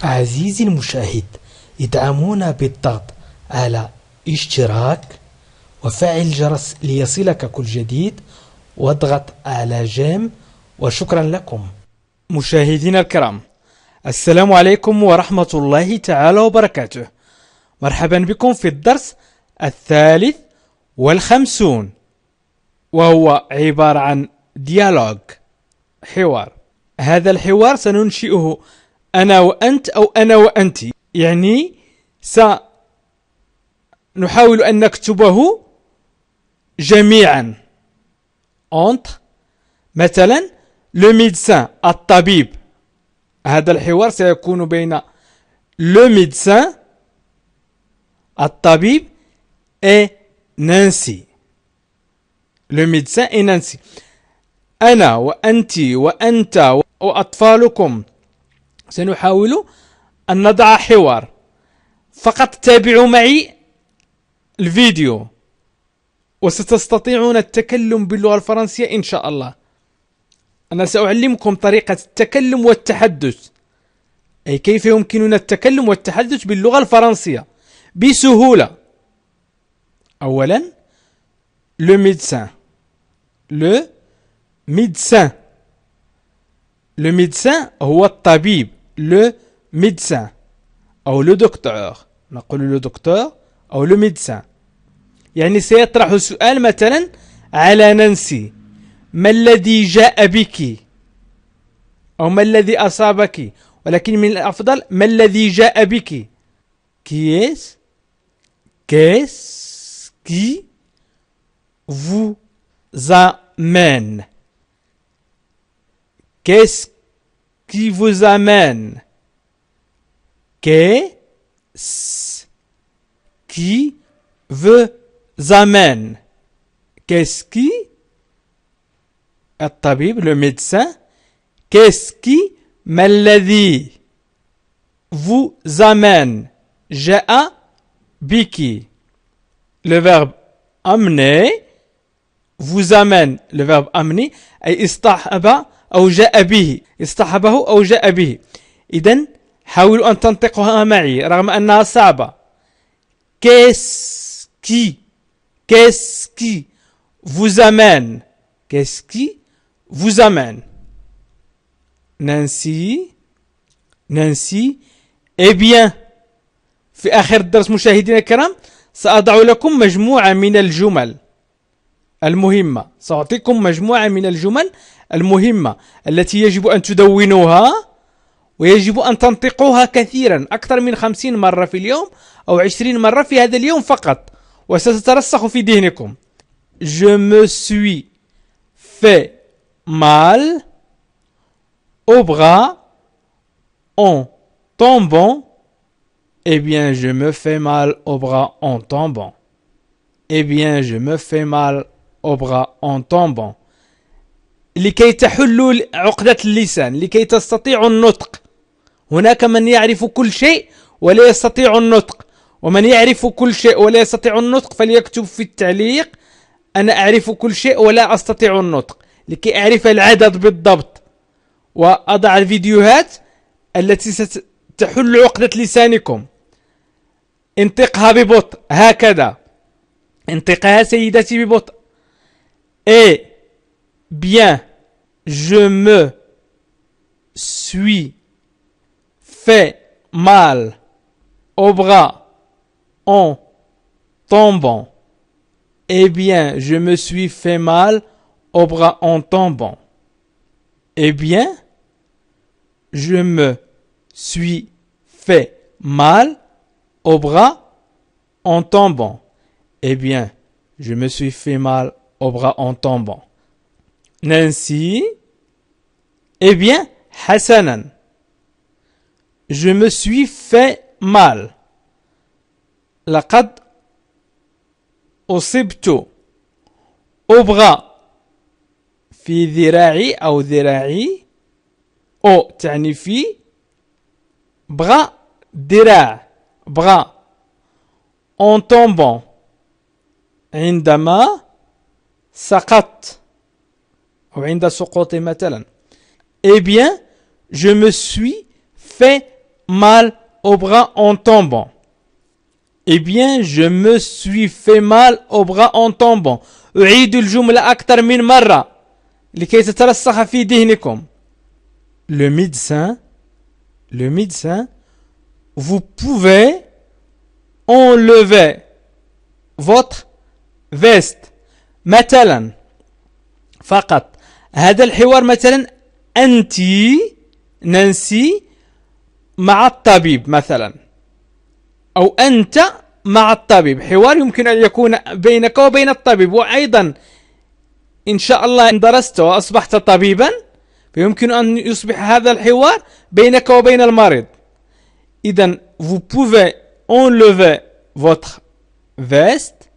عزيزي المشاهد، ادعمونا بالضغط على اشتراك وفعل الجرس ليصلك كل جديد واضغط على جيم، وشكرا لكم. مشاهدينا الكرام، السلام عليكم ورحمة الله تعالى وبركاته. مرحبا بكم في الدرس 53 وهو عبارة عن ديالوج، حوار. هذا الحوار سننشئه أنا وأنت أو أنا وأنت، يعني سنحاول أن نكتبه جميعا. entre مثلا le médecin الطبيب. هذا الحوار سيكون بين le médecin الطبيب et نانسي. le médecin et نانسي. أنا وأنت وأنت وأطفالكم سنحاول أن نضع حوار. فقط تابعوا معي الفيديو وستستطيعون التكلم باللغة الفرنسية إن شاء الله. أنا سأعلمكم طريقة التكلم والتحدث، أي كيف يمكننا التكلم والتحدث باللغة الفرنسية بسهولة. أولا le médecin. le médecin. le médecin هو الطبيب. le médecin أو le docteur. نقول le docteur أو le médecin. يعني سيطرح سؤال مثلا على نانسي: ما الذي جاء بك؟ أو ما الذي أصابك؟ ولكن من الأفضل ما الذي جاء بك. Qu'est-ce qui vous amène? Qu'est-ce qui vous amène? Qu'est-ce qui vous amène? Qu'est-ce qui الطبيب le médecin. Qu'est-ce qui ما الذي vous amène جاء بك. le verbe amener vous amène. le verbe amener أي اصطحب أو جاء به. اصطحبه أو جاء به. إذن حاولوا أن تنطقها معي رغم أنها صعبة. Qu'est-ce qui vous amène? Qu'est-ce qui vous amène? نانسي. Eh bien في آخر الدرس مشاهدينا الكرام سأضع لكم مجموعة من الجمل المهمة. سأعطيكم مجموعة من الجمل المهمة التي يجب أن تدونوها، ويجب أن تنطقوها كثيرا، أكثر من 50 مرة في اليوم أو 20 مرة في هذا اليوم فقط، وستترسخ في ذهنكم. Je me suis fait mal au bras en tombant. Eh bien, je me fais mal au bras en tombant. Eh bien, je me fais mal au bras en tombant. لكي تحلوا عقدة اللسان، لكي تستطيعوا النطق. هناك من يعرف كل شيء ولا يستطيع النطق، ومن يعرف كل شيء ولا يستطيع النطق فليكتب في التعليق: أنا أعرف كل شيء ولا أستطيع النطق، لكي أعرف العدد بالضبط وأضع الفيديوهات التي ستحل عقدة لسانكم. انطقها ببطء هكذا، انطقها سيدتي ببطء. Eh bien, je me suis fait mal au bras en tombant. Eh bien, je me suis fait mal au bras en tombant. Eh bien, je me suis fait mal au bras en tombant. Eh bien, je me suis fait mal au bras en tombant. Nancy. Eh bien, Hassanan. Je me suis fait mal. لقد أصبت au bras في ذراعي أو ذراعي. أو تعني في، bras ذراع، bras. en tombant عندما سقطت أو عند سقوطي مثلا. Eh bien, je me suis fait mal au bras en tombant. Eh bien, je me suis fait mal au bras en tombant. أعيد الجملة أكثر من مرة لكي تترسخ في ذهنكم. Le médecin, vous pouvez enlever votre veste. مثلا فقط هذا الحوار مثلا أنت نانسي مع الطبيب مثلا، أو أنت مع الطبيب. حوار يمكن أن يكون بينك وبين الطبيب، وأيضا إن شاء الله إن درست وأصبحت طبيبا فيمكن أن يصبح هذا الحوار بينك وبين المريض. إذن vous pouvez enlever votre veste.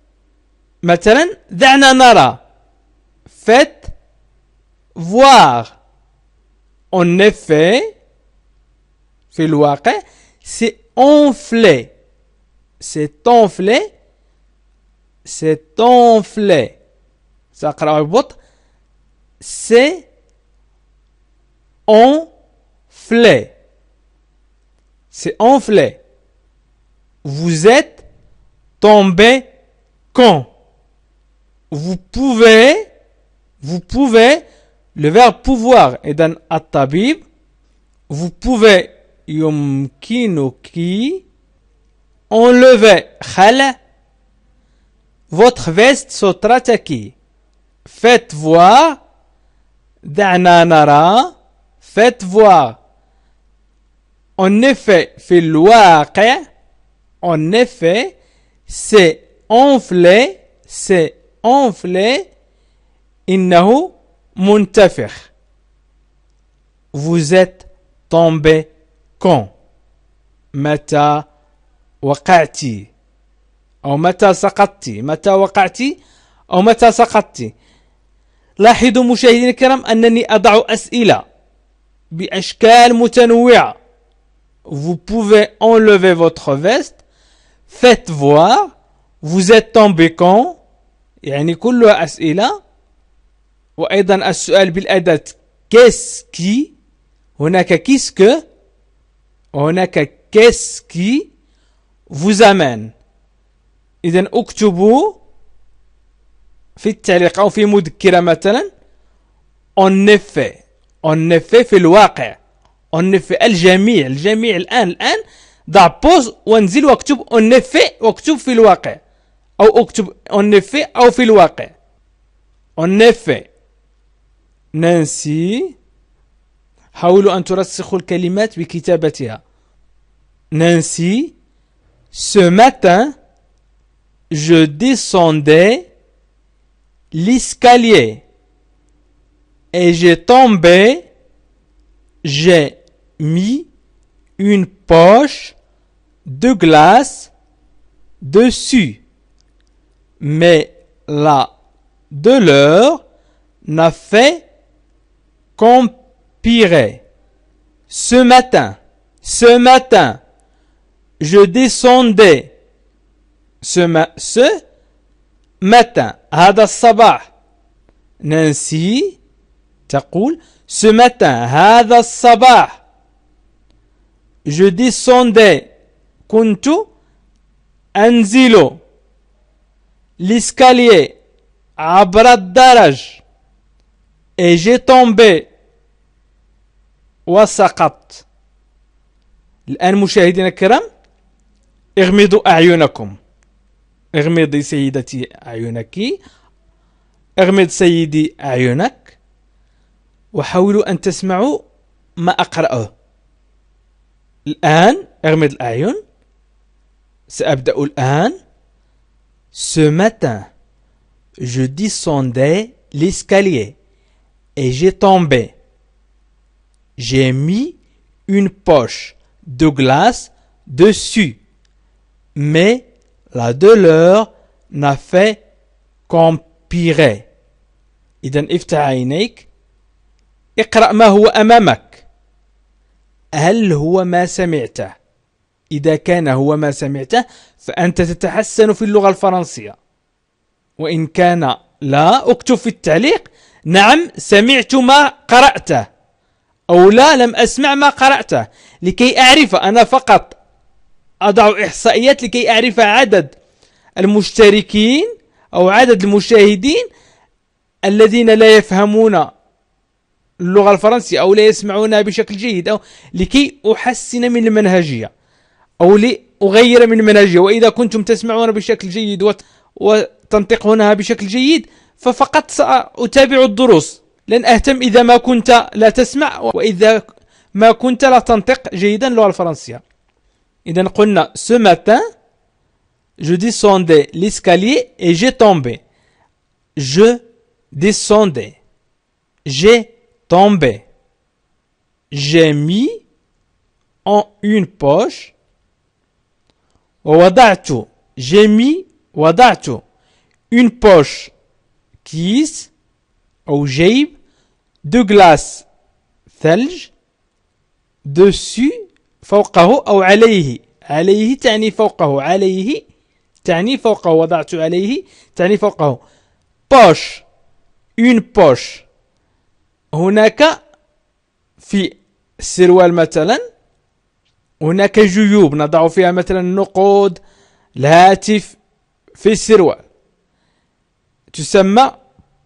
مثلا دعنا نرى. Faites voir. En effet في الواقع c'est enflé. C'est enflé. C'est enflé. سأقرأ ببطء. C'est enflé. C'est enflé. Vous êtes tombé quand? Vous pouvez, le verbe pouvoir est dans الطبيب. Vous pouvez يمكنك enlever خلع votre veste سترتك. Faites voir. دعنا نرى. Faites voir. En effet في الواقع en effet c'est enflé. C'est enflé. إنه منتفخ. Vous êtes tombé quand? متى وقعت أو متى سقطت. متى وقعت أو متى سقطت. لاحظوا مشاهدينا الكرام أنني أضع أسئلة بأشكال متنوعة. Vous pouvez enlever votre veste. Faites voir. Vous êtes tombé quand؟ يعني كلها أسئلة. وأيضا السؤال بالأداة qu'est-ce qui. هناك كيسك وهناك qu'est-ce qui vous amène. إذن اكتبوا في التعليق أو في مذكرة مثلا en effet. En effet في الواقع. en effet الجميع الآن ضع بوز وانزل واكتب en effet واكتب في الواقع، أو اكتب en effet أو في الواقع. en effet نانسي. حاولوا أن ترسخوا الكلمات بكتابتها. Nancy, ce matin, je descendais l'escalier et j'ai mis une poche de glace dessus. Mais la douleur n'a fait qu'empirer. Ce matin, je descendais. Ce matin. هذا الصباح. نانسي تقول ce matin. هذا الصباح. Je descendais. كنت أنزل. l'escalier. عبر الدرج. et j'ai tombé. وسقطت. الآن مشاهدينا الكرام اغمضوا أعينكم. اغمضي سيدتي أعينك. اغمض سيدي أعينك وحاولوا أن تسمعوا ما أقرأه. الآن اغمض الأعين. سأبدأ الآن. Ce matin, je descendais l'escalier et j'ai tombé. J'ai mis une poche de glace dessus, mais la douleur n'a fait qu'empirer. إذن افتح عينيك. اقرأ ما هو أمامك. هل هو ما سمعته؟ إذا كان هو ما سمعته فأنت تتحسن في اللغة الفرنسية، وإن كان لا اكتب في التعليق نعم سمعت ما قرأته، أو لا لم أسمع ما قرأته. لكي أعرف، أنا فقط أضع إحصائيات لكي أعرف عدد المشتركين أو عدد المشاهدين الذين لا يفهمون اللغة الفرنسية أو لا يسمعونها بشكل جيد، أو لكي أحسن من المنهجية أو لأغير من المنهجية. وإذا كنتم تسمعون بشكل جيد وتنطقونها بشكل جيد ففقط سأتابع الدروس، لن أهتم إذا ما كنت لا تسمع وإذا ما كنت لا تنطق جيدا اللغة الفرنسية. إذا قلنا ce matin je descendais l'escalier et j'ai tombé. Je descendais, j'ai tombé. J'ai mis en une poche. ووضعت, j'ai mis, وضعت une poche كيس أو جيب de glace ثلج dessus فوقه أو عليه. عليه تعني فوقه، عليه تعني فوقه، وضعت عليه تعني فوقه. poche une poche، هناك في السروال مثلا هناك جيوب نضع فيها مثلا النقود، الهاتف في السروال تسمى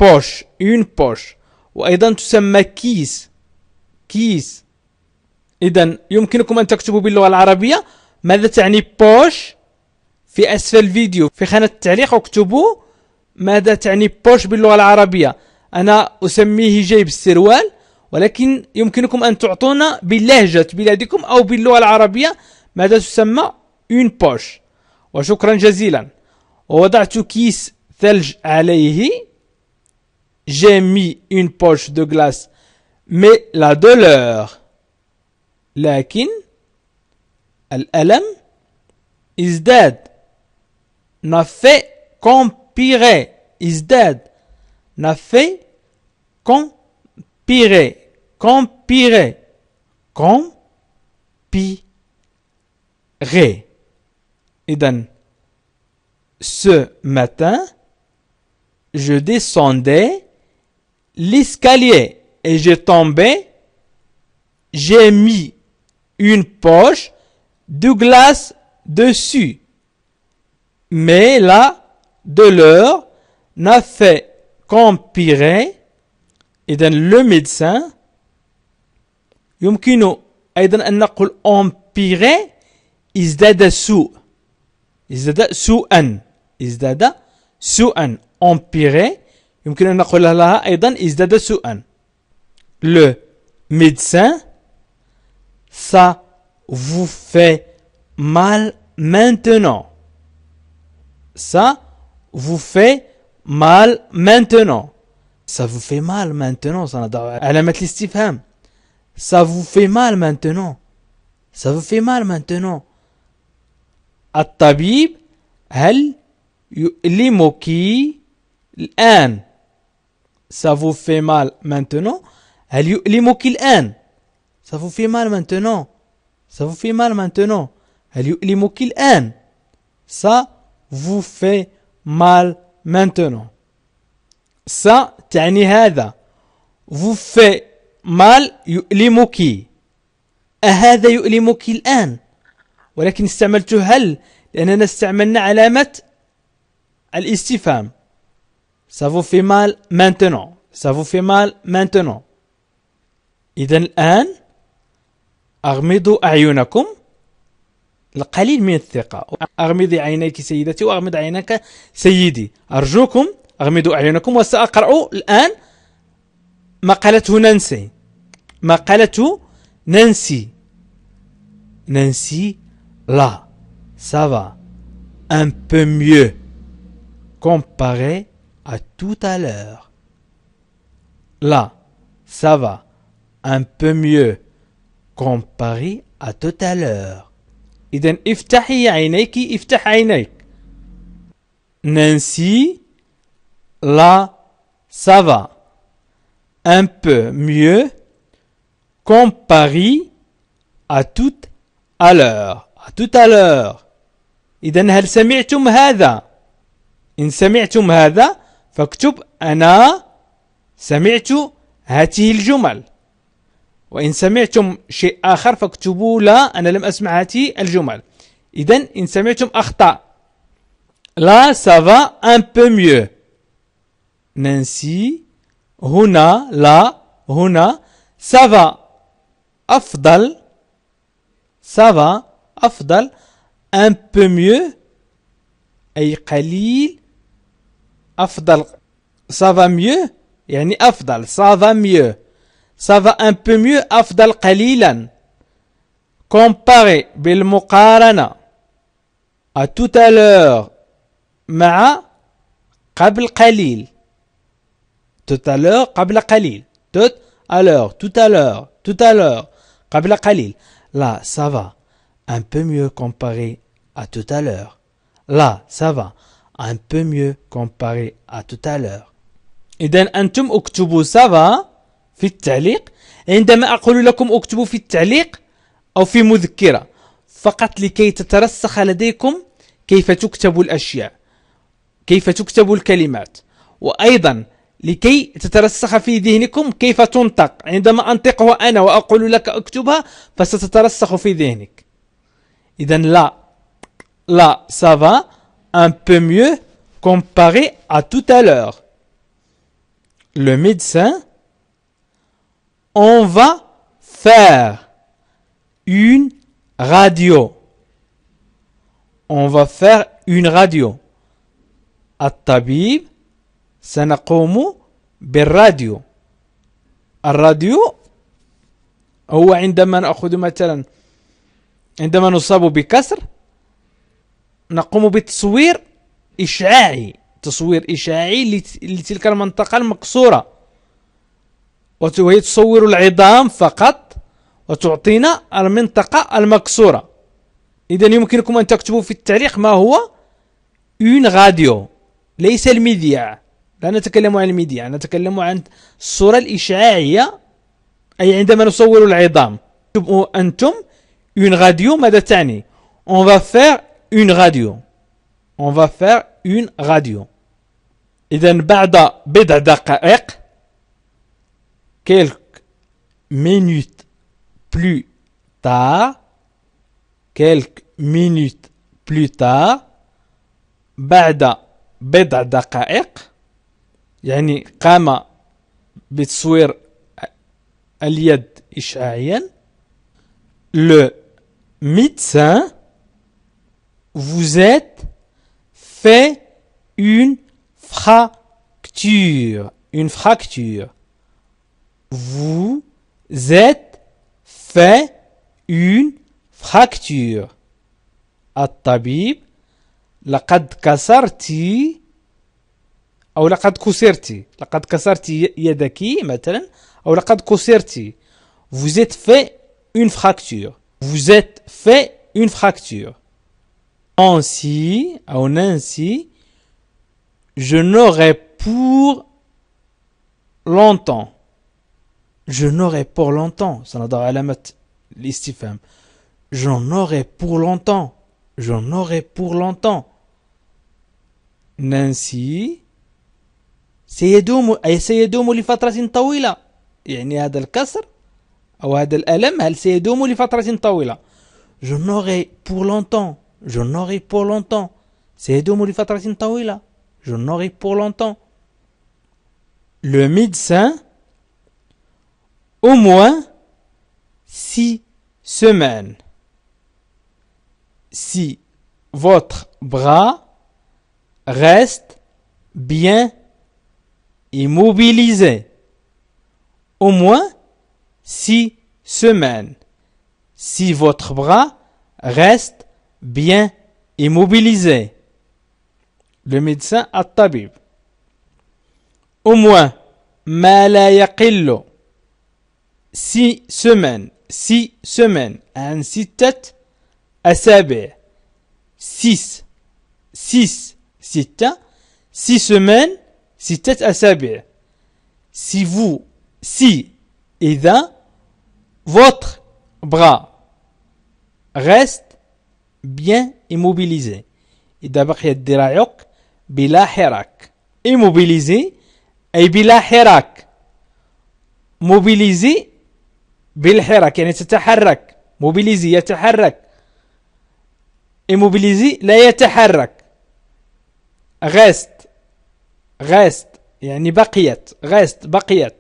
poche une poche. وأيضا تسمى كيس كيس. إذن يمكنكم أن تكتبوا باللغة العربية ماذا تعني بوش في أسفل الفيديو في خانة التعليق، واكتبوا ماذا تعني بوش باللغة العربية. أنا أسميه جيب السروال، ولكن يمكنكم أن تعطونا باللهجة بلادكم أو باللغة العربية ماذا تسمى une poche. وشكرا جزيلا. ووضعت كيس ثلج عليه. J'ai mis une poche de glace. Mais la douleur، لكن الألم ازداد، n'a fait qu'empirer. ازداد n'a fait qu'empirer. qu'empirer qu'empirer. إذن ce matin je descendais l'escalier et j'ai tombé. J'ai mis une poche de glace dessus, mais la douleur n'a fait qu'empirer. إذن le médecin يمكن أيضا أن نقول empirer ازداد سوء، ازداد سوءا، ازداد سوءا. empirer يمكن أن نقول لها أيضا ازداد سوءا. le médecin ça vous fait mal maintenant. Ça vous fait mal maintenant. Ça vous fait mal maintenant. سنضع علامة الاستفهام. Ça vous fait mal maintenant. Ça vous fait mal maintenant. الطبيب هل يؤلمك الآن؟ Ça vous fait mal maintenant. هل يؤلمك الآن؟ Ça vous fait mal maintenant. Ça vous fait mal maintenant. هل يؤلمك الآن؟ Ça vous fait mal maintenant. Ça تعني هذا. vous fait mal يؤلمك. أهذا يؤلمك الآن؟ ولكن استعملت هل لأننا استعملنا علامة الاستفهام. Ça vous fait mal maintenant. Ça vous fait mal maintenant. إذن الآن أغمضوا أعينكم. القليل من الثقة. أغمضي عينيك سيدتي وأغمض عينك سيدي. أرجوكم أغمضوا أعينكم. وسأقرأ الآن ما قالته نانسي. ما قالته نانسي. نانسي là ça va un peu mieux comparé à tout à l'heure. Là ça va un peu mieux comparé à tout à l'heure. إذن افتحي عينيك. افتح عينيك. Nancy là ça va un peu mieux comparé à tout à l'heure. à tout à l'heure. إذن هل سمعتم هذا؟ إن سمعتم هذا فاكتب أنا سمعت هذه الجمل. وإن سمعتم شيء آخر فاكتبوا لا أنا لم أسمع هذه الجمل. إذن إن سمعتم أخطاء لا ça va un peu mieux. نانسي هنا لا هنا ça va أفضل ça va أفضل un peu mieux أي قليل أفضل ça va mieux يعني أفضل ça va mieux ça va un peu mieux أفضل قليلا. comparer بالمقارنة à tout à l'heure مع قبل قليل tout à l'heure قبل قليل tout à l'heure tout à l'heure tout à l'heure قبل قليل. là ça va un peu mieux comparé à tout à l'heure. là ça va un peu mieux comparé à tout à l'heure. إذن أنتم اكتبوا ça va في التعليق. عندما أقول لكم اكتبوا في التعليق أو في مذكرة فقط لكي تترسخ لديكم كيف تكتب الأشياء كيف تكتب الكلمات وأيضا لكي تترسخ في ذهنكم كيف تنطق. عندما أنطقها أنا وأقول لك اكتبها فستترسخ في ذهنك. إذن là ça va un peu mieux comparé à tout à l'heure. le médecin on va faire une radio. on va faire une radio. الطبيب سنقوم بالراديو. الراديو هو عندما نأخذ مثلا عندما نصاب بكسر نقوم بتصوير إشعاعي تصوير إشعاعي لتلك المنطقة المكسورة وهي تصور العظام فقط وتعطينا المنطقة المكسورة. إذن يمكنكم أن تكتبوا في التعليق ما هو une radio ليس المذياع. لا نتكلم عن المذياع نتكلم عن الصورة الإشعاعية أي عندما نصور العظام. أنتم une radio ماذا تعني؟ on va faire une radio. on va faire une radio. إذن بعد بضع دقائق quelques minutes plus tard quelques minutes plus tard بعد بضع دقائق يعني قام بتصوير اليد إشعاعيا. le médecin vous êtes fait une fracture. une fracture. vous êtes fait une fracture. الطبيب لقد كسرتي أو لقد كسرتي لقد كسرتي يدك مثلا أو لقد كسرتي. vous êtes fait une fracture. vous êtes fait une fracture. Nancy أو Nancy je n'aurai pour longtemps. je n'aurai pour longtemps سنضع علامة الاستفهام. j'en aurai pour longtemps. j'en aurai pour longtemps. نانسي سيدوم لفترة طويلة يعني هذا الكسر أو هذا الألم هل سيدوم لفترة طويلة. j'en aurai pour longtemps. j'en aurai pour longtemps سيدوم لفترة طويلة. j'en aurai pour longtemps. le médecin au moins 6 semaines. si votre bras reste bien immobilisé. au moins 6 semaines. si votre bras reste bien immobilisé. le médecin الطبيب. au moins ما لا يقل 6 semaines. 6 semaines عن 6 أسابيع. 6 6 semaines 6 أسابيع. si vous si إذا votre bras reste bien immobilisé إذا بقيت ذراعك بلا حراك. immobilisé أي بلا حراك. mobilisé بالحراك يعني تتحرك. موبيليزي يتحرك. immobilisé لا يتحرك. reste يعني بقيت. بقيت.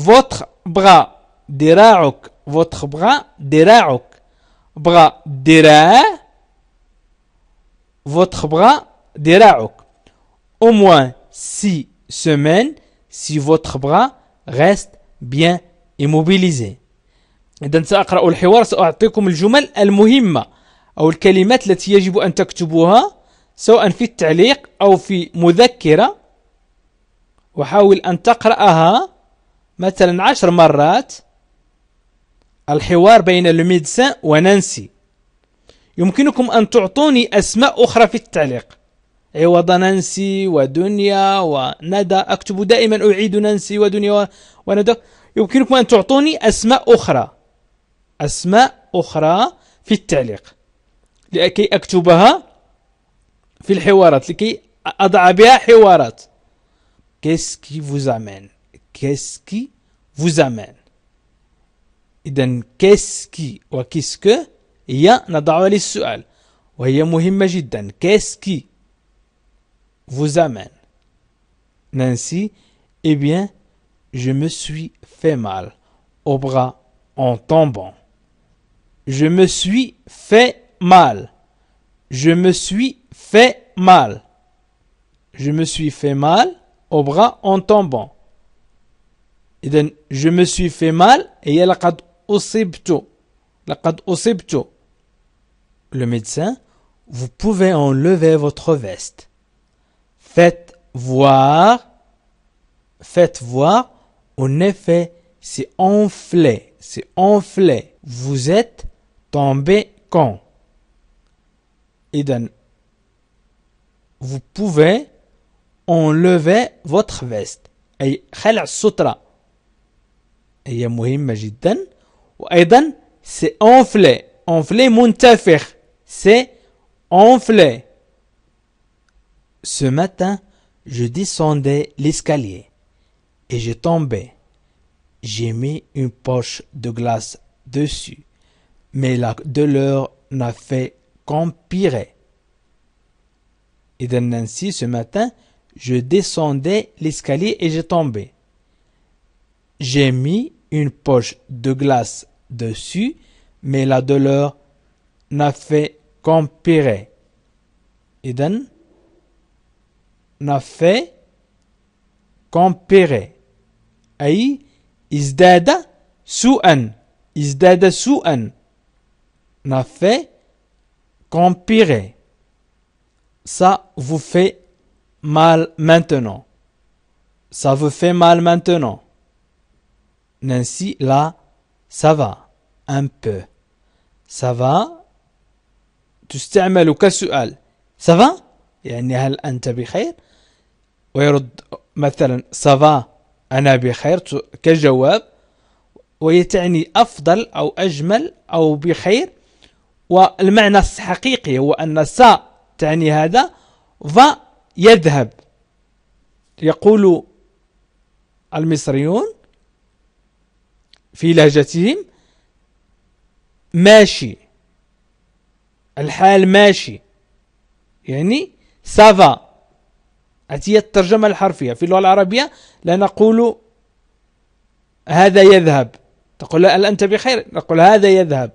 votre bras ذراعك. votre bras ذراعك. bras ذراع. votre bras ذراعك. au moins 6 semaines si votre bras reste bien immobilisé. إذا سأقرأ الحوار. سأعطيكم الجمل المهمة أو الكلمات التي يجب أن تكتبوها سواء في التعليق أو في مذكرة، وحاول أن تقرأها مثلا 10 مرات. الحوار بين الميدسان ونانسي. يمكنكم أن تعطوني أسماء أخرى في التعليق عوض نانسي ودنيا وندى. أكتب دائما أعيد نانسي ودنيا وندى. يمكنكم أن تعطوني أسماء أخرى في التعليق لكي أكتبها في الحوارات، لكي أضع بها حوارات. Qu'est-ce qui vous amène? Qu'est-ce qui vous amène؟ إذن qu'est-ce qui و qu'est-ce que هي نضعها للسؤال وهي مهمة جدا. Qu'est-ce qui vous amène؟ Nancy, eh bien, je me suis fait mal au bras en tombant. Je me suis fait mal. Je me suis fait mal. Je me suis fait mal au bras en tombant. إذن je me suis fait mal هي لقد أصبت. Le médecin, vous pouvez enlever votre veste. Faites voir. En effet, c'est enflé. Vous êtes tombé quand? إذن vous pouvez enlever votre veste أي خلع السترة. هي مهمة جدا. وأيضا c'est enflé. منتفخ. C'est enflé. Ce matin, je descendais l'escalier et j'ai tombé. J'ai mis une poche de glace dessus, mais la douleur n'a fait qu'empirer. إذن Nancy, ce matin, je descendais l'escalier et j'ai tombé. J'ai mis une poche de glace dessus, mais la douleur n'a fait qu'empirer. إذن n'a fait qu'empirer أي ازداد سوءا. n'a fait qu'empirer. Ça vous fait mal maintenant. Nancy, là, ça va un peu. Ça va تستعمل كسؤال. ça va يعني هل أنت بخير؟ ويرد مثلا ça va أنا بخير كجواب، وهي تعني أفضل أو أجمل أو بخير. والمعنى الحقيقي هو أن سا تعني هذا، va يذهب. يقول المصريون في لهجتهم ماشي. الحال ماشي يعني سافا. هذه الترجمة الحرفية. في اللغة العربية لا نقول هذا يذهب، تقول هل أنت بخير؟ نقول هذا يذهب.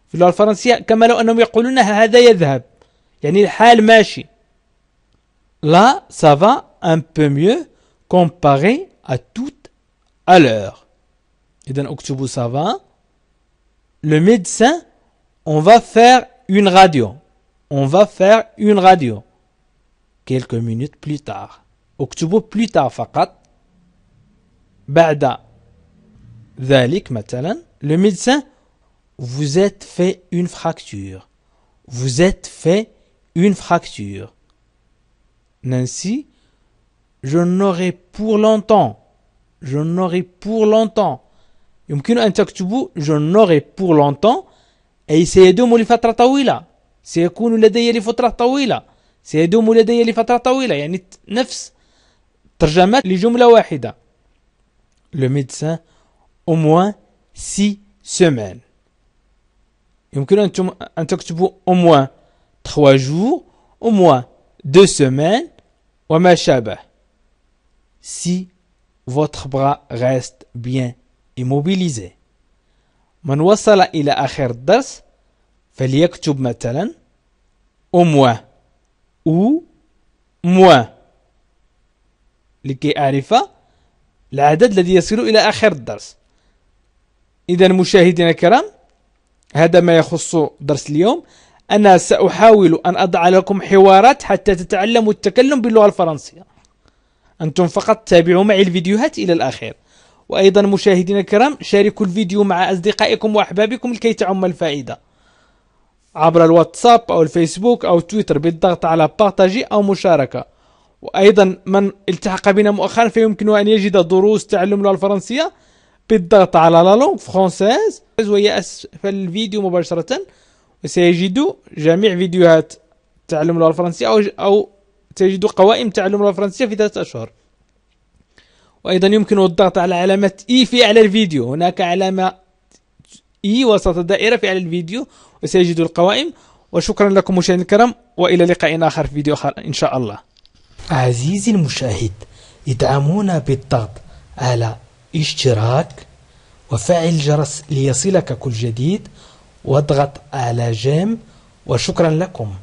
في اللغة الفرنسية كما لو أنهم يقولون هذا يذهب يعني الحال ماشي. Là, ça va un peu mieux comparé à tout à l'heure. إذن اكتبوا ça va. Le médecin, on va faire une radio. Quelques minutes plus tard. اكتبوا plus tard فقط. بعد ذلك مثلا. Le médecin, vous êtes fait une fracture. Nancy, je n'aurai pour longtemps. يمكن أن تكتبوا je n'aurai pour longtemps أي سيدوم لفترة طويلة. سيكون لدي لفترة طويلة. سيدوم لدي لفترة طويلة يعني نفس ترجمة لجملة واحدة. Le médecin, au moins 6 semaines. يمكن أن تكتبوا au moins 3 jours, au moins 2 semaines وما شابه. Si votre bras reste bien immobilisé. من وصل إلى آخر الدرس فليكتب مثلا au moins ou moins لكي أعرف العدد الذي يصل إلى آخر الدرس. إذا مشاهدينا الكرام، هذا ما يخص درس اليوم. أنا سأحاول أن أضع لكم حوارات حتى تتعلموا التكلم باللغة الفرنسية. أنتم فقط تابعوا معي الفيديوهات إلى الأخير. وأيضا مشاهدينا الكرام، شاركوا الفيديو مع أصدقائكم وأحبابكم لكي تعم الفائدة عبر الواتساب أو الفيسبوك أو تويتر بالضغط على بارتاجي أو مشاركة. وأيضا من التحق بنا مؤخرا فيمكنه أن يجد دروس تعلم اللغة الفرنسية بالضغط على لا لونغ فرونسيز وهي أسفل الفيديو مباشرة، وسيجد جميع فيديوهات تعلم اللغة الفرنسية أو تجد قوائم تعلم اللغة الفرنسية في 3 أشهر. وأيضا يمكن الضغط على علامة إي في أعلى الفيديو، هناك علامة إي وسط الدائرة في أعلى الفيديو وسيجد القوائم. وشكرا لكم مشاهدينا الكرام، وإلى لقاء آخر في فيديو آخر إن شاء الله. عزيزي المشاهد، ادعمونا بالضغط على اشتراك وفعل الجرس ليصلك كل جديد واضغط على جيم، وشكرا لكم.